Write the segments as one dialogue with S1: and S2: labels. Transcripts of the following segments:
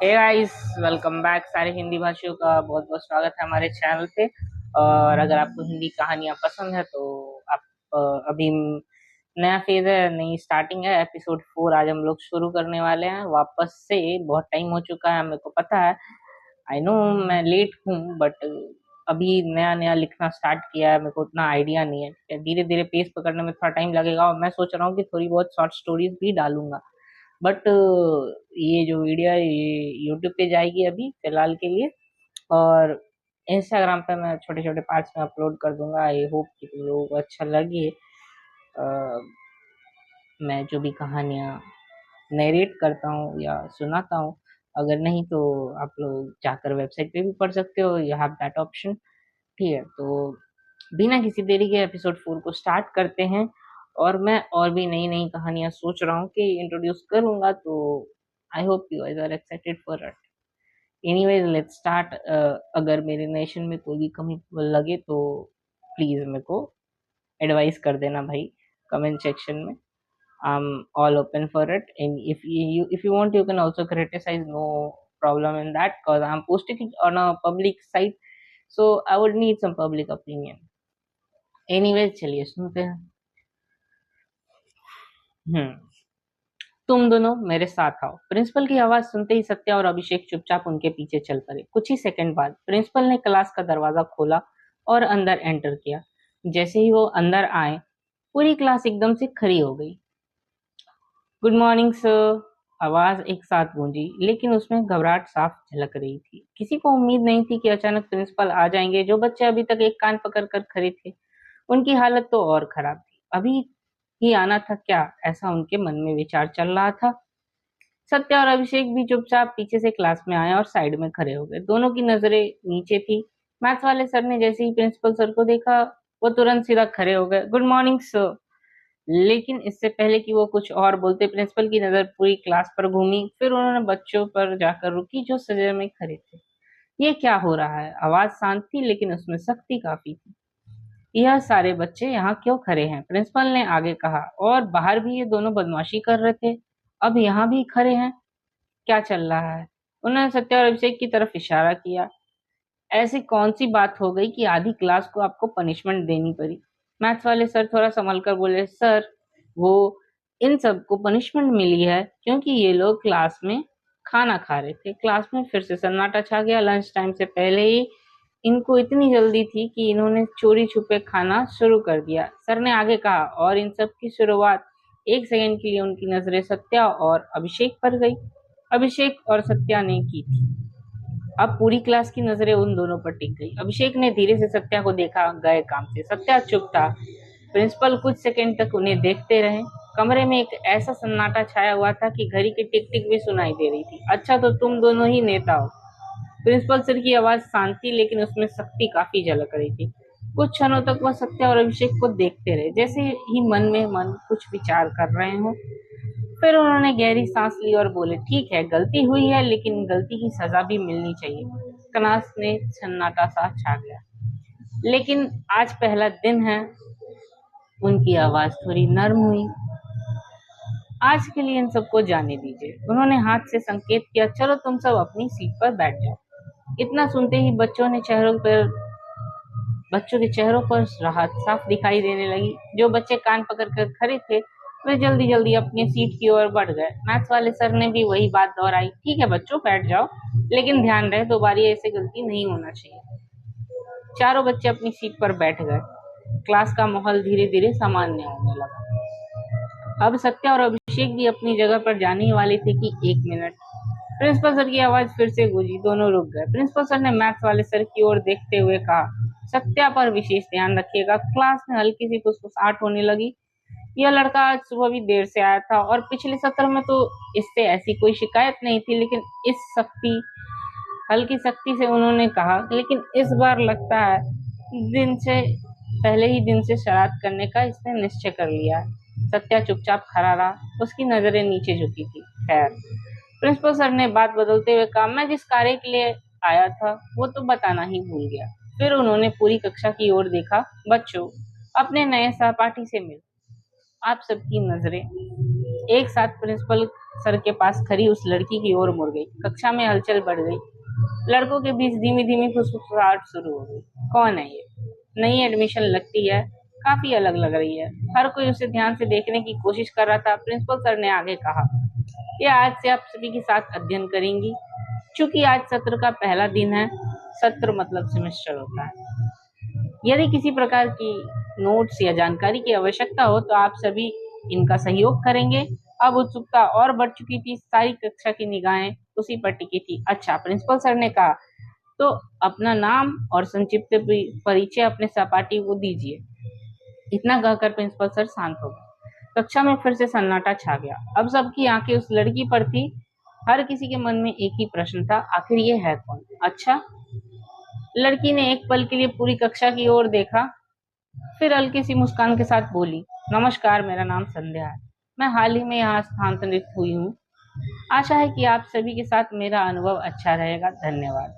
S1: Hey guys, welcome back. सारे हिंदी भाषियों का बहुत बहुत स्वागत है हमारे चैनल पे। और अगर आपको हिंदी कहानियां पसंद है तो आप अभी नया फेज है, नई स्टार्टिंग है। एपिसोड 4 आज हम लोग शुरू करने वाले हैं वापस से। बहुत टाइम हो चुका है, मेरे को पता है। आई नो मैं लेट हूँ, बट अभी नया नया लिखना स्टार्ट किया है, मेरे को उतना आइडिया नहीं है। धीरे धीरे पेस पकड़ने में थोड़ा टाइम लगेगा और मैं सोच रहा हूँ कि थोड़ी बहुत शॉर्ट स्टोरीज भी डालूंगा। बट ये जो वीडियो है ये यूट्यूब पे जाएगी अभी फिलहाल के लिए। और इंस्टाग्राम पे मैं छोटे छोटे पार्ट्स में अपलोड कर दूंगा। आई होप कि तुम लोगों को अच्छा लगे। मैं जो भी कहानियाँ नरेट करता हूँ या सुनाता हूँ, अगर नहीं तो आप लोग जाकर वेबसाइट पे भी पढ़ सकते हो, यू हैव दैट ऑप्शन। ठीक है, तो बिना किसी देरी के एपिसोड 4 को स्टार्ट करते हैं। और मैं और भी नई नई कहानियां सोच रहा हूँ कि इंट्रोड्यूस करूंगा, तो I hope you guys are excited for it. Anyways let's start. अगर मेरे नेशन में कोई भी कमी लगे तो प्लीज मेरे को एडवाइस कर देना भाई, कमेंट सेक्शन में। I'm all open for it, and if you want you can also criticize, no problem in that, because I'm posting it on a public site, so I would need some public opinion. Anyways चलिए सुनते हैं। हम्म तुम दोनों मेरे साथ आओ। Principal की आवाज सुनते ही सत्या और अभिषेक चुपचाप उनके पीछे चल पड़े। कुछ ही सेकंड बाद प्रिंसिपल ने क्लास का दरवाजा खोला और अंदर एंटर किया। जैसे ही वो अंदर आए, पूरी क्लास एकदम से खड़ी हो गई। गुड मॉर्निंग सर, आवाज एक साथ गूंजी, लेकिन उसमें घबराहट साफ झलक रही थी। किसी को उम्मीद नहीं थी कि अचानक प्रिंसिपल आ जाएंगे। जो बच्चे अभी तक एक कान पकड़ कर खड़े थे, उनकी हालत तो और खराब थी। अभी ही आना था क्या, ऐसा उनके मन में विचार चल रहा था। सत्या और अभिषेक भी चुपचाप पीछे से क्लास में आए और साइड में खड़े हो गए। दोनों की नजरें नीचे थी। मैथ्स वाले सर ने जैसे ही प्रिंसिपल सर को देखा, वो तुरंत सीधा खड़े हो गए। Good morning sir. लेकिन इससे पहले कि वो कुछ और बोलते, प्रिंसिपल की नजर पूरी क्लास पर घूमी, फिर उन्होंने बच्चों पर जाकर रुकी जो सजर में खड़े थे। ये क्या हो रहा है? आवाज शांत थी लेकिन उसमें सख्ती काफी थी। यह सारे बच्चे यहाँ क्यों खड़े हैं? प्रिंसिपल ने आगे कहा। और बाहर भी ये दोनों बदमाशी कर रहे थे, अब यहाँ भी खड़े हैं। क्या चल रहा है? उन्होंने सत्या और अभिषेक की तरफ इशारा किया। ऐसी कौन सी बात हो गई कि आधी क्लास को आपको पनिशमेंट देनी पड़ी? मैथ्स वाले सर थोड़ा संभल कर बोले। सर, वो इन सबको पनिशमेंट मिली है क्योंकि ये लोग क्लास में खाना खा रहे थे। क्लास में फिर से सन्नाटा छा गया। लंच टाइम से पहले ही इनको इतनी जल्दी थी कि इन्होंने चोरी छुपे खाना शुरू कर दिया, सर ने आगे कहा। और इन सब की शुरुआत, एक सेकंड के लिए उनकी नजरें सत्या और अभिषेक पर गई। अभिषेक और सत्या ने की थी। अब पूरी क्लास की नजरें उन दोनों पर टिक गई। अभिषेक ने धीरे से सत्या को देखा, गए काम से। सत्या चुप था। प्रिंसिपल कुछ सेकंड तक उन्हें देखते रहे। कमरे में एक ऐसा सन्नाटा छाया हुआ था कि घड़ी की टिक टिक भी सुनाई दे रही थी। अच्छा, तो तुम दोनों ही नेता हो? प्रिंसिपल सर की आवाज शांत थी लेकिन उसमें सख्ती काफी झलक रही थी। कुछ क्षणों तक वह सत्या और अभिषेक को देखते रहे, जैसे ही मन में मन कुछ विचार कर रहे हो। फिर उन्होंने गहरी सांस ली और बोले, ठीक है, गलती हुई है लेकिन गलती की सजा भी मिलनी चाहिए। क्लास में सन्नाटा सा छा गया। लेकिन आज पहला दिन है। उनकी आवाज थोड़ी नर्म हुई। आज के लिए इन सबको जाने दीजिए। उन्होंने हाथ से संकेत किया। चलो तुम सब अपनी सीट पर बैठ जाओ। इतना सुनते ही बच्चों के चेहरों पर राहत साफ दिखाई देने लगी। जो बच्चे कान पकड़कर खड़े थे, वे जल्दी जल्दी अपनी सीट की ओर बढ़ गए। मैथ्स वाले सर ने भी वही बात दोहराई। ठीक है बच्चों, बैठ जाओ, लेकिन ध्यान रहे दोबारा ऐसे गलती नहीं होना चाहिए। चारों बच्चे अपनी सीट पर बैठ गए। क्लास का माहौल धीरे धीरे सामान्य होने लगा। अब सत्या और अभिषेक भी अपनी जगह पर जाने ही वाले थे कि एक मिनट। प्रिंसिपल सर की आवाज फिर से गूंजी। दोनों रुक गए। प्रिंसिपल सर ने मैथ्स वाले सर की ओर देखते हुए कहा, सत्या पर विशेष ध्यान रखिएगा। क्लास में हल्की सी फुसफुसाहट होने लगी। यह लड़का आज सुबह भी देर से आया था और पिछले सत्र में तो इससे ऐसी कोई शिकायत नहीं थी, लेकिन हल्की सख्ती से उन्होंने कहा, लेकिन इस बार लगता है दिन से पहले ही दिन से शरारत करने का इसने निश्चय कर लिया है। सत्या चुपचाप खड़ा रहा, उसकी नजरें नीचे झुकी थी। खैर, प्रिंसिपल सर ने बात बदलते हुए कहा, मैं जिस कार्य के लिए आया था वो तो बताना ही भूल गया। फिर उन्होंने पूरी कक्षा की ओर देखा। बच्चों, अपने नए सहपाठी से मिलो। आप सबकी नजरें एक साथ प्रिंसिपल सर के पास खड़ी उस लड़की की ओर मुड़ गई। कक्षा में हलचल बढ़ गई। लड़कों के बीच धीमी धीमी फुसफुसाहट शुरू हो गई। कौन है ये? नई एडमिशन लगती है, काफी अलग लग रही है। हर कोई उसे ध्यान से देखने की कोशिश कर रहा था। प्रिंसिपल सर ने आगे कहा, ये आज से आप सभी के साथ अध्ययन करेंगी। चूंकि आज सत्र का पहला दिन है, सत्र मतलब सेमेस्टर होता है। यदि किसी प्रकार की नोट्स या जानकारी की आवश्यकता हो तो आप सभी इनका सहयोग करेंगे। अब उत्सुकता और बढ़ चुकी थी। सारी कक्षा की निगाहें उसी पर टिकी थी। अच्छा, प्रिंसिपल सर ने कहा, तो अपना नाम और संक्षिप्त परिचय अपने सहपाठी को दीजिए। इतना कहकर प्रिंसिपल सर शांत हो गए। कक्षा में फिर से सन्नाटा छा गया। अब सबकी आंखें उस लड़की पर थी। हर किसी के मन में एक ही प्रश्न था, आखिर ये है कौन? अच्छा, लड़की ने एक पल के लिए पूरी कक्षा की ओर देखा, फिर हल्की सी मुस्कान के साथ बोली, नमस्कार, मेरा नाम संध्या है। मैं हाल ही में यहाँ स्थानांतरित हुई हूँ। आशा है कि आप सभी के साथ मेरा अनुभव अच्छा रहेगा। धन्यवाद।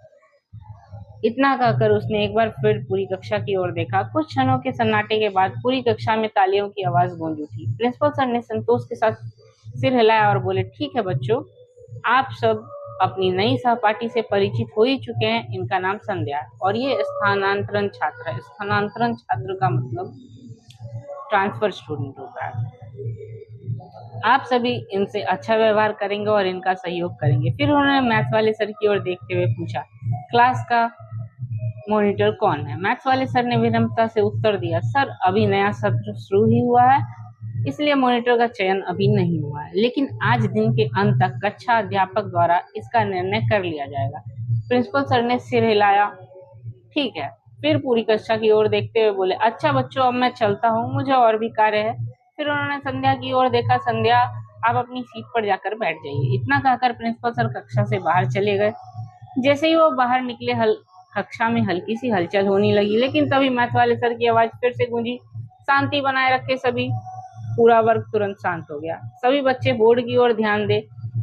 S1: इतना कहकर उसने एक बार फिर पूरी कक्षा की ओर देखा। कुछ क्षणों के सन्नाटे के बाद पूरी कक्षा में तालियों की आवाज गूंज उठी। प्रिंसिपल सर ने संतोष के साथ सिर हिलाया और बोले, ठीक है बच्चों, आप सब अपनी नई सहपाठी से परिचित हो ही चुके हैं। इनका नाम संध्या है और ये स्थानांतरण छात्र है। स्थानांतरण छात्र का मतलब ट्रांसफर स्टूडेंट होता है। आप सभी इनसे अच्छा व्यवहार करेंगे और इनका सहयोग करेंगे। फिर उन्होंने मैथ्स वाले सर की ओर देखते हुए पूछा, क्लास का मॉनिटर कौन है? मैथ्स वाले सर ने विनम्रता से उत्तर दिया, सर अभी नया सत्र शुरू ही हुआ है, इसलिए मॉनिटर का चयन अभी नहीं हुआ है, लेकिन आज दिन के अंत तक कक्षा अध्यापक द्वारा इसका निर्णय कर लिया जाएगा। प्रिंसिपल सर ने सिर हिलाया, ठीक है। फिर पूरी कक्षा की ओर देखते हुए बोले, अच्छा बच्चों, अब मैं चलता हूँ, मुझे और भी कार्य है। फिर उन्होंने संध्या की ओर देखा, संध्या आप अपनी सीट पर जाकर बैठ जाइए। इतना कहकर प्रिंसिपल सर कक्षा से बाहर चले गए। जैसे ही वो बाहर निकले, कक्षा में हल्की सी हलचल होने लगी, लेकिन तभी मैथ वाले सर की आवाज फिर से गूंजी, शांति बनाए रखे सभी। पूरा वर्ग तुरंत शांत हो गया। सभी बच्चे बोर्ड की ओर ध्यान दे।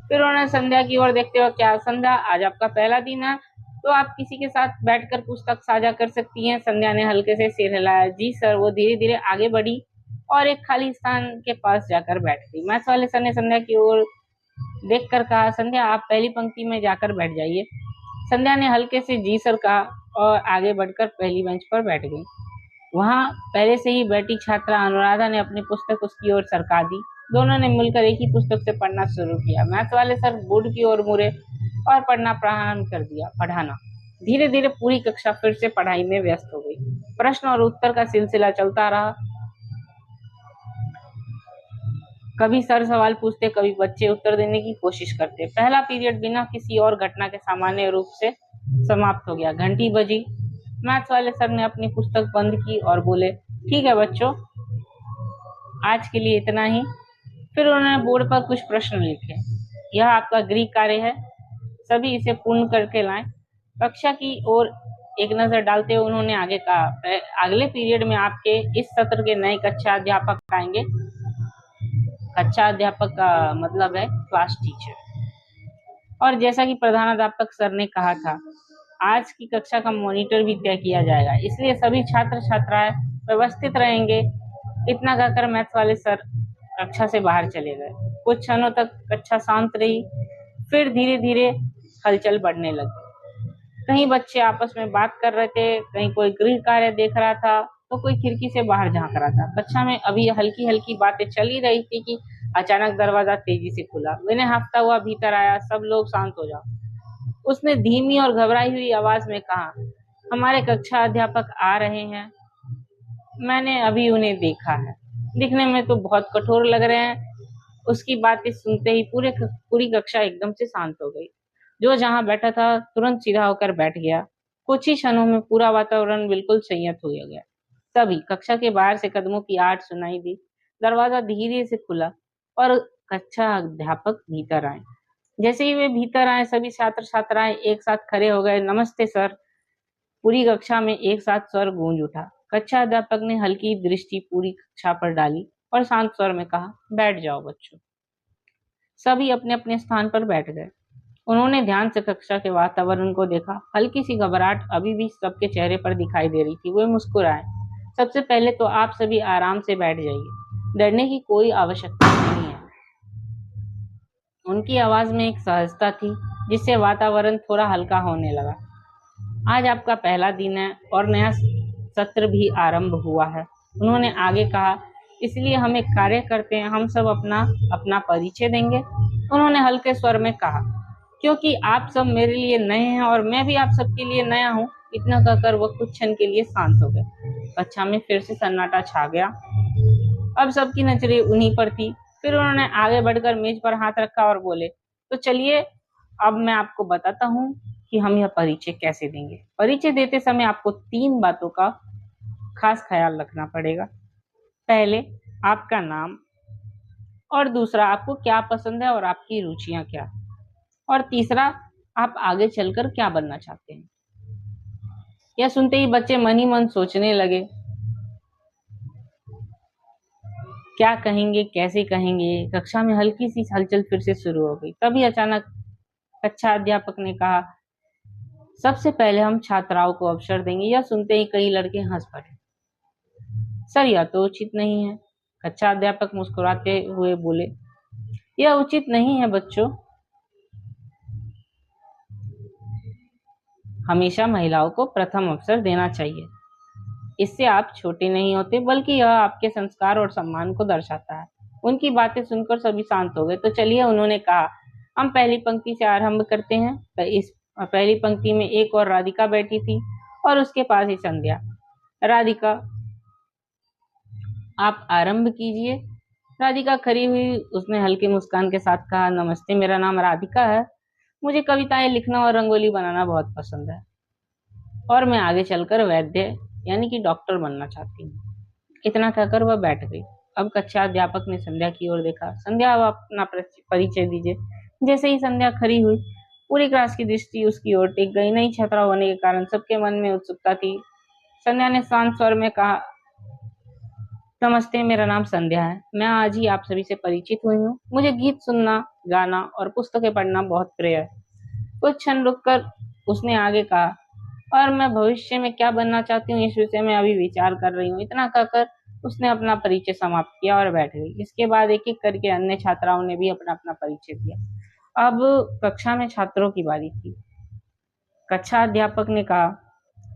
S1: फिर उन्होंने संध्या की ओर देखते हुए, क्या संध्या, आज आपका पहला दिन है, तो आप किसी के साथ बैठकर पुस्तक साझा कर सकती हैं। संध्या ने हल्के से सिर हिलाया, जी सर। वो धीरे धीरे आगे बढ़ी और एक खाली स्थान के पास जाकर बैठ गई। मैथ्स वाले सर ने संध्या की ओर देखकर कहा, संध्या आप पहली पंक्ति में जाकर बैठ जाइए। संध्या ने हल्के से जी सर कहा और आगे बढ़कर पहली बेंच पर बैठ गई। वहां पहले से ही बैठी छात्रा अनुराधा ने अपनी पुस्तक उसकी ओर सरका दी। दोनों ने मिलकर एक ही पुस्तक से पढ़ना शुरू किया। मैथ वाले सर बोर्ड की ओर मुड़े और पढ़ना प्रारंभ कर दिया। पढ़ाना धीरे धीरे पूरी कक्षा फिर से पढ़ाई में व्यस्त हो गई। प्रश्न और उत्तर का सिलसिला चलता रहा। कभी सर सवाल पूछते, कभी बच्चे उत्तर देने की कोशिश करते। पहला पीरियड बिना किसी और घटना के सामान्य रूप से समाप्त हो गया। घंटी बजी। मैथ्स वाले सर ने अपनी पुस्तक बंद की और बोले, ठीक है बच्चों, आज के लिए इतना ही। फिर उन्होंने बोर्ड पर कुछ प्रश्न लिखे। यह आपका गृह कार्य है, सभी इसे पूर्ण करके लाएं। कक्षा की ओर एक नजर डालते हुए उन्होंने आगे कहा, अगले पीरियड में आपके इस सत्र के नए कक्षा अध्यापक आएंगे। कक्षा अध्यापक का मतलब है क्लास टीचर। और जैसा कि प्रधानाध्यापक सर ने कहा था, आज की कक्षा का मॉनिटर भी तय किया जाएगा, इसलिए सभी छात्र छात्राएं व्यवस्थित रहेंगे। इतना कहकर मैथ्स वाले सर कक्षा से बाहर चले गए। कुछ क्षणों तक कक्षा शांत रही, फिर धीरे धीरे हलचल बढ़ने लगी। कहीं बच्चे आपस में बात कर रहे थे, कहीं कोई गृह कार्य देख रहा था, तो कोई खिड़की से बाहर झांक रहा था। कक्षा में अभी हल्की हल्की बातें चल ही रही थी कि अचानक दरवाजा तेजी से खुला। विनय हाँफता हुआ भीतर आया, सब लोग शांत हो जाओ, उसने धीमी और घबराई हुई आवाज में कहा, हमारे कक्षा अध्यापक आ रहे हैं, मैंने अभी उन्हें देखा है, दिखने में तो बहुत कठोर लग रहे हैं। उसकी बातें सुनते ही पूरी कक्षा एकदम से शांत हो गई। जो जहां बैठा था तुरंत सीधा होकर बैठ गया। कुछ ही क्षणों में पूरा वातावरण बिल्कुल संयत हो गया। तभी कक्षा के बाहर से कदमों की आहट सुनाई दी। दरवाजा धीरे से खुला और कक्षा अध्यापक भीतर आए। जैसे ही वे भीतर आए, सभी छात्र छात्राएं एक साथ खड़े हो गए। नमस्ते सर। पूरी कक्षा में एक साथ स्वर गूंज उठा। कक्षा अध्यापक ने हल्की दृष्टि पूरी कक्षा पर डाली और शांत स्वर में कहा, बैठ जाओ बच्चों। सभी अपने अपने स्थान पर बैठ गए। उन्होंने ध्यान से कक्षा के वातावरण को देखा। हल्की सी घबराहट अभी भी सबके चेहरे पर दिखाई दे रही थी। वे मुस्कुराए। सबसे पहले तो आप सभी आराम से बैठ जाइए, डरने की कोई आवश्यकता नहीं है। उनकी आवाज में एक सहजता थी जिससे वातावरण थोड़ा हल्का होने लगा। आज आपका पहला दिन है और नया सत्र भी आरंभ हुआ है, उन्होंने आगे कहा। इसलिए हम एक कार्य करते हैं, हम सब अपना अपना परिचय देंगे, उन्होंने हल्के स्वर में कहा। क्योंकि आप सब मेरे लिए नए हैं और मैं भी आप सबके लिए नया हूँ। इतना कहकर वह कुछ क्षण के लिए शांत हो गए। कक्षा में फिर से सन्नाटा छा गया। अब सबकी नजरें उन्हीं पर थी। फिर उन्होंने आगे बढ़कर मेज पर हाथ रखा और बोले, तो चलिए अब मैं आपको बताता हूँ कि हम यह परिचय कैसे देंगे। परिचय देते समय आपको 3 बातों का खास ख्याल रखना पड़ेगा। पहले, आपका नाम, और दूसरा, आपको क्या पसंद है और आपकी रुचियां क्या, और तीसरा, आप आगे चलकर क्या बनना चाहते हैं। यह सुनते ही बच्चे मन ही मन सोचने लगे, क्या कहेंगे, कैसे कहेंगे। कक्षा में हल्की सी हलचल फिर से शुरू हो गई। तभी अचानक कक्षा अध्यापक ने कहा, सबसे पहले हम छात्राओं को अवसर देंगे। यह सुनते ही कई लड़के हंस पड़े। सर, यह तो उचित नहीं है, कक्षा अध्यापक मुस्कुराते हुए बोले। यह उचित नहीं है बच्चों, हमेशा महिलाओं को प्रथम अवसर देना चाहिए। इससे आप छोटे नहीं होते, बल्कि यह आपके संस्कार और सम्मान को दर्शाता है। उनकी बातें सुनकर सभी शांत हो गए। तो चलिए, उन्होंने कहा, हम पहली पंक्ति से आरंभ करते हैं। तो इस पहली पंक्ति में एक और राधिका बैठी थी और उसके पास ही संध्या। राधिका, आप आरंभ कीजिए। राधिका खड़ी हुई, उसने हल्की मुस्कान के साथ कहा, नमस्ते, मेरा नाम राधिका है। मुझे कविताएं लिखना और रंगोली बनाना बहुत पसंद है और मैं आगे चलकर वैद्य यानी कि डॉक्टर बनना चाहती हूँ। इतना कहकर वह बैठ गई। अब कक्षा अध्यापक ने संध्या की ओर देखा। संध्या, अब अपना परिचय दीजिए। जैसे ही संध्या खड़ी हुई, पूरी क्लास की दृष्टि उसकी ओर टिक गई। नई छात्रा होने के कारण सबके मन में उत्सुकता थी। संध्या ने शांत स्वर में कहा, नमस्ते, मेरा नाम संध्या है। मैं आज ही आप सभी से परिचित हुई हूँ। मुझे गीत सुनना, गाना और पुस्तकें पढ़ना बहुत प्रिय है। कुछ क्षण रुककर उसने आगे कहा, और मैं भविष्य में क्या बनना चाहती हूँ इस विषय में अभी विचार कर रही हूँ। इतना कहकर उसने अपना परिचय समाप्त किया और बैठ गई। इसके बाद एक एक करके अन्य छात्राओं ने भी अपना अपना परिचय दिया। अब कक्षा में छात्रों की बारी थी। कक्षा अध्यापक ने कहा,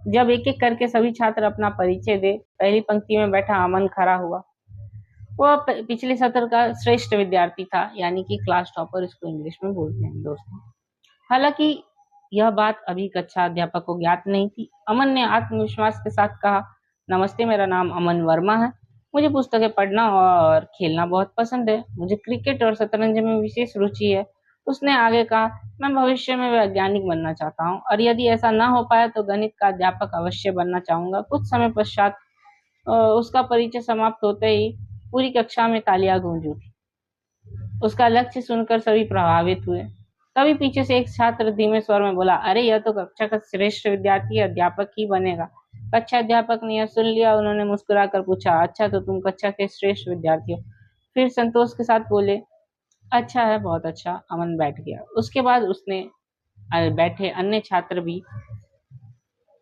S1: जब एक एक करके सभी छात्र अपना परिचय दे, पहली पंक्ति में बैठा अमन खड़ा हुआ। वह पिछले सत्र का श्रेष्ठ विद्यार्थी था, यानी कि क्लास टॉपर इसको इंग्लिश में बोलते हैं दोस्तों। हालांकि यह बात अभी कक्षा अध्यापक को ज्ञात नहीं थी। अमन ने आत्मविश्वास के साथ कहा, नमस्ते, मेरा नाम अमन वर्मा है। मुझे पुस्तकें पढ़ना और खेलना बहुत पसंद है। मुझे क्रिकेट और शतरंज में विशेष रुचि है। उसने आगे कहा, मैं भविष्य में वैज्ञानिक बनना चाहता हूँ और यदि ऐसा न हो पाया तो गणित का अध्यापक अवश्य बनना चाहूंगा। कुछ समय पश्चात उसका परिचय समाप्त होते ही पूरी कक्षा में तालियां गूंज उठी। उसका लक्ष्य सुनकर सभी प्रभावित हुए। तभी पीछे से एक छात्र धीमे स्वर में बोला, अरे यह तो कक्षा का श्रेष्ठ विद्यार्थी अध्यापक ही बनेगा। कक्षा अध्यापक ने यह सुन लिया। उन्होंने मुस्कुराकर पूछा, अच्छा, तो तुम कक्षा के श्रेष्ठ विद्यार्थी हो। फिर संतोष के साथ बोले, अच्छा है, बहुत अच्छा। अमन बैठ गया। उसके बाद उसने बैठे अन्य छात्र भी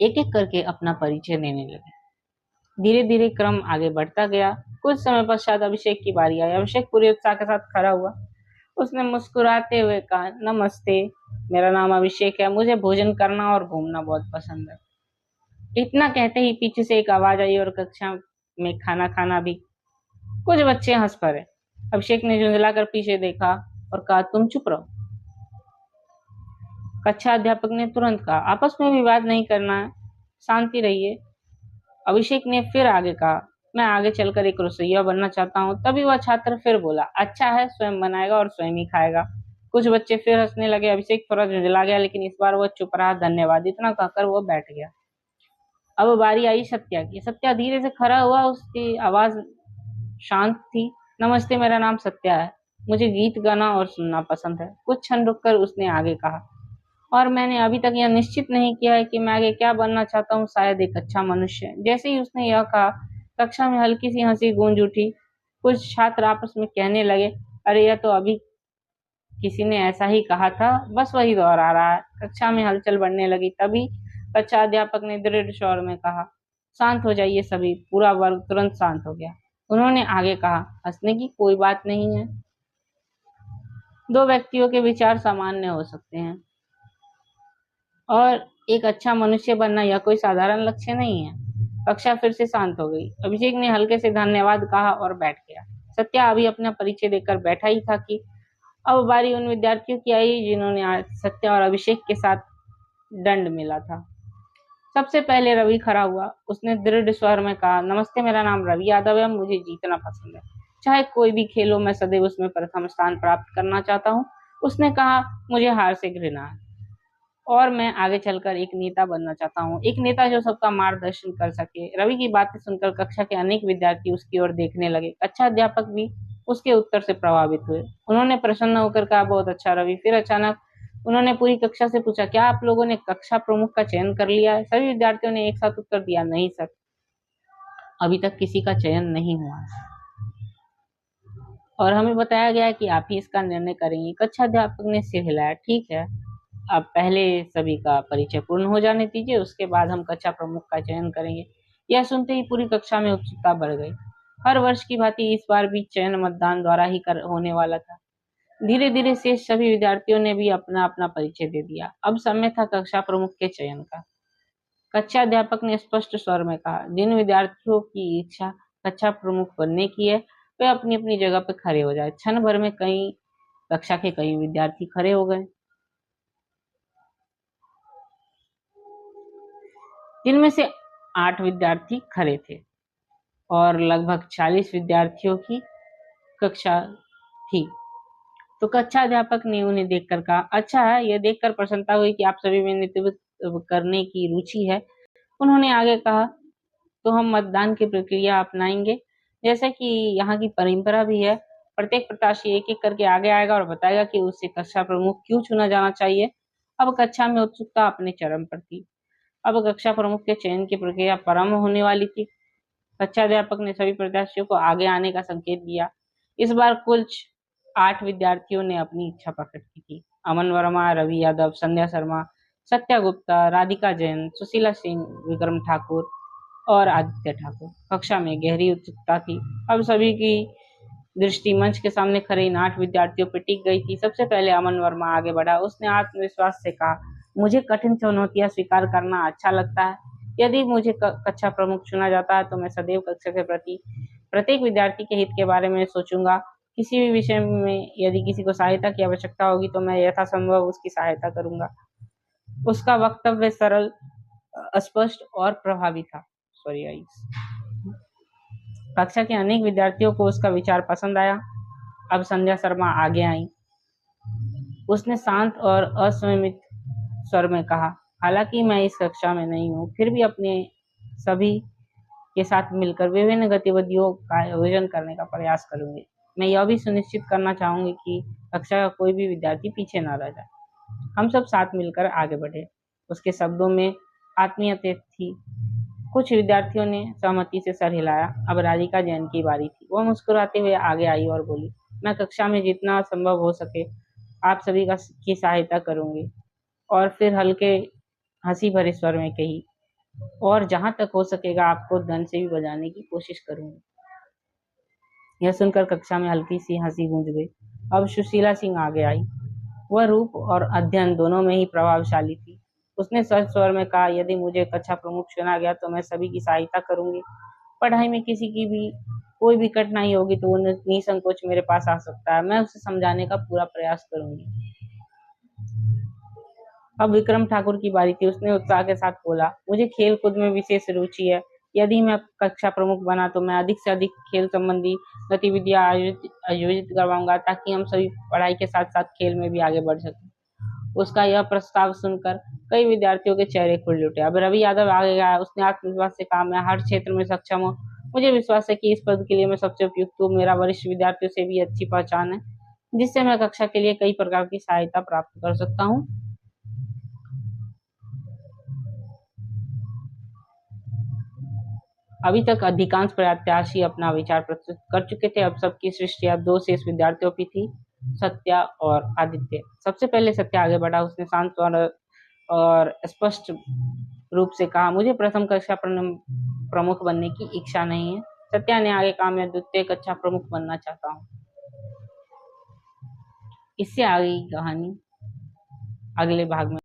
S1: एक एक करके अपना परिचय देने लगे। धीरे धीरे क्रम आगे बढ़ता गया। कुछ समय पश्चात अभिषेक की बारी आई। अभिषेक पूरे उत्साह के साथ खड़ा हुआ। उसने मुस्कुराते हुए कहा, नमस्ते, मेरा नाम अभिषेक है। मुझे भोजन करना और घूमना बहुत पसंद है। इतना कहते ही पीछे से एक आवाज आई और कक्षा में खाना खाना भी। कुछ बच्चे हंस पड़े। अभिषेक ने झुंझलाकर पीछे देखा और कहा, तुम चुप रहो। कक्षा अध्यापक ने तुरंत कहा, आपस में विवाद नहीं करना है, शांति रहिए। अभिषेक ने फिर आगे कहा, मैं आगे चलकर एक रसोइया बनना चाहता हूँ। तभी वह छात्र फिर बोला, अच्छा है, स्वयं बनाएगा और स्वयं ही खाएगा। कुछ बच्चे फिर हंसने लगे। अभिषेक थोड़ा झुंझला गया, लेकिन इस बार वह चुप रहा। धन्यवाद, इतना कहकर वह बैठ गया। अब बारी आई सत्या की। सत्या धीरे से खड़ा हुआ। उसकी आवाज शांत थी। नमस्ते, मेरा नाम सत्या है। मुझे गीत गाना और सुनना पसंद है। कुछ क्षण रुककर उसने आगे कहा, और मैंने अभी तक यह निश्चित नहीं किया है कि मैं आगे क्या बनना चाहता हूँ, शायद एक अच्छा मनुष्य। जैसे ही उसने यह कहा, कक्षा में हल्की सी हंसी गूंज उठी। कुछ छात्र आपस में कहने लगे, अरे यह तो अभी किसी ने ऐसा ही कहा था, बस वही दोहरा रहा है। कक्षा में हलचल बढ़ने लगी। तभी कक्षा अध्यापक ने दृढ़ स्वर में कहा, शांत हो जाइए सभी। पूरा वर्ग तुरंत शांत हो गया। उन्होंने आगे कहा, हंसने की कोई बात नहीं है। दो व्यक्तियों के विचार सामान्य हो सकते हैं और एक अच्छा मनुष्य बनना यह कोई साधारण लक्ष्य नहीं है। कक्षा फिर से शांत हो गई। अभिषेक ने हल्के से धन्यवाद कहा और बैठ गया। सत्या अभी अपना परिचय देकर बैठा ही था कि अब बारी उन विद्यार्थियों की आई जिन्होंने आज सत्या और अभिषेक के साथ दंड मिला था। सबसे पहले रवि खड़ा हुआ। उसने दृढ़ स्वर में कहा, नमस्ते, मेरा नाम रवि यादव है। मुझे जीतना पसंद है। चाहे कोई भी खेल हो, मैं सदैव उसमें प्रथम स्थान प्राप्त करना चाहता हूँ। उसने कहा, मुझे हार से घृणा है और मैं आगे चलकर एक नेता बनना चाहता हूँ, एक नेता जो सबका मार्गदर्शन कर सके। रवि की बातें सुनकर कक्षा के अनेक विद्यार्थी उसकी ओर देखने लगे। कक्षा अध्यापक भी उसके उत्तर से प्रभावित हुए। उन्होंने प्रसन्न होकर कहा, बहुत अच्छा रवि। फिर अचानक उन्होंने पूरी कक्षा से पूछा, क्या आप लोगों ने कक्षा प्रमुख का चयन कर लिया है? सभी विद्यार्थियों ने एक साथ उत्तर दिया, नहीं सर, अभी तक किसी का चयन नहीं हुआ और हमें बताया गया है कि आप ही इसका निर्णय करेंगे। कक्षा अध्यापक ने सिर हिलाया, ठीक है, अब पहले सभी का परिचय पूर्ण हो जाने दीजिए, उसके बाद हम कक्षा प्रमुख का चयन करेंगे। यह सुनते ही पूरी कक्षा में उत्सुकता बढ़ गई। हर वर्ष की भांति इस बार भी चयन मतदान द्वारा ही होने वाला था। धीरे धीरे शेष सभी विद्यार्थियों ने भी अपना अपना परिचय दे दिया। अब समय था कक्षा प्रमुख के चयन का। कक्षा अध्यापक ने स्पष्ट स्वर में कहा, जिन विद्यार्थियों की इच्छा कक्षा प्रमुख बनने की है वे अपनी अपनी जगह पर खड़े हो जाए। क्षण भर में कक्षा के कई विद्यार्थी खड़े हो गए, जिनमें से 8 विद्यार्थी खड़े थे और लगभग 40 विद्यार्थियों की कक्षा थी। तो कक्षा अध्यापक ने उन्हें देखकर कहा, अच्छा है, यह देखकर प्रसन्नता हुई कि आप सभी में नेतृत्व करने की रुचि है। उन्होंने आगे कहा, तो हम मतदान की प्रक्रिया अपनाएंगे जैसे कि यहाँ की परंपरा भी है। प्रत्येक प्रत्याशी एक एक करके आगे आएगा और बताएगा कि उसे कक्षा प्रमुख क्यों चुना जाना चाहिए। अब कक्षा में उत्सुकता अपने चरम पर थी। अब कक्षा प्रमुख के चयन की प्रक्रिया प्रारंभ होने वाली थी। कक्षा अध्यापक ने सभी प्रत्याशियों को आगे आने का संकेत दिया। इस बार कुल 8 विद्यार्थियों ने अपनी इच्छा प्रकट की थी। अमन वर्मा, रवि यादव, संध्या शर्मा, सत्या गुप्ता, राधिका जैन, सुशीला सिंह, विक्रम ठाकुर और आदित्य ठाकुर। कक्षा में गहरी उत्सुकता थी। अब सभी की दृष्टि मंच के सामने खड़े इन 8 विद्यार्थियों पर टिक गई थी। सबसे पहले अमन वर्मा आगे बढ़ा। उसने आत्मविश्वास से कहा, मुझे कठिन चुनौतियां स्वीकार करना अच्छा लगता है। यदि मुझे कक्षा प्रमुख चुना जाता है तो मैं सदैव कक्षा के प्रति प्रत्येक विद्यार्थी के हित के बारे में सोचूंगा। किसी भी विषय में यदि किसी को सहायता की आवश्यकता होगी तो मैं यथासंभव उसकी सहायता करूंगा। उसका वक्तव्य सरल, स्पष्ट और प्रभावी था। Sorry guys. कक्षा के अनेक विद्यार्थियों को उसका विचार पसंद आया। अब संध्या शर्मा आगे आई। उसने शांत और असंयमित स्वर में कहा, हालांकि मैं इस कक्षा में नहीं हूँ, फिर भी अपने सभी के साथ मिलकर विभिन्न गतिविधियों का आयोजन करने का प्रयास करूंगी। मैं यह भी सुनिश्चित करना चाहूंगी कि कक्षा का कोई भी विद्यार्थी पीछे न रह जाए। हम सब साथ मिलकर आगे बढ़े। उसके शब्दों में आत्मीयता थी। कुछ विद्यार्थियों ने सहमति से सर हिलाया। अब राधिका जैन की बारी थी। वह मुस्कुराते हुए आगे आई और बोली, मैं कक्षा में जितना संभव हो सके आप सभी की सहायता करूंगी। और फिर हल्के हंसी भरे स्वर में कही, और जहां तक हो सकेगा आपको धन से भी बजाने की कोशिश करूंगी। यह सुनकर कक्षा में हल्की सी हंसी गूंज गई। अब सुशीला सिंह आगे आई। वह रूप और अध्ययन दोनों में ही प्रभावशाली थी। उसने सच स्वर में कहा, यदि मुझे कक्षा प्रमुख चुना गया तो मैं सभी की सहायता करूंगी। पढ़ाई में किसी की भी कोई भी कठिनाई होगी तो वो निसंकोच मेरे पास आ सकता है। मैं उसे समझाने का पूरा प्रयास करूंगी। अब विक्रम ठाकुर की बारी थी। उसने उत्साह के साथ बोला, मुझे खेल कूद में विशेष रुचि है। यदि मैं कक्षा प्रमुख बना तो मैं अधिक से अधिक खेल संबंधी गतिविधियां आयोजित करवाऊंगा ताकि हम सभी पढ़ाई के साथ साथ खेल में भी आगे बढ़ सकें। उसका यह प्रस्ताव सुनकर कई विद्यार्थियों के चेहरे खुल उठे। अब रवि यादव आगे गया। उसने आत्मविश्वास से कहा, मैं हर क्षेत्र में सक्षम हूँ। मुझे विश्वास है कि इस पद के लिए मैं सबसे उपयुक्त हूँ। मेरा वरिष्ठ विद्यार्थियों से भी अच्छी पहचान है जिससे मैं कक्षा के लिए कई प्रकार की सहायता प्राप्त कर सकता हूँ। अभी तक अधिकांश प्रत्याशी अपना विचार प्रस्तुत कर चुके थे। अब सबकी सृष्टियां 2 शेष विद्यार्थियों की थी, सत्या और आदित्य। सबसे पहले सत्या आगे बढ़ा। उसने शांत और स्पष्ट रूप से कहा, मुझे प्रथम कक्षा प्रमुख बनने की इच्छा नहीं है। सत्या ने आगे कहा, मैं द्वितीय कक्षा प्रमुख बनना चाहता हूँ। इससे आगे की कहानी अगले भाग में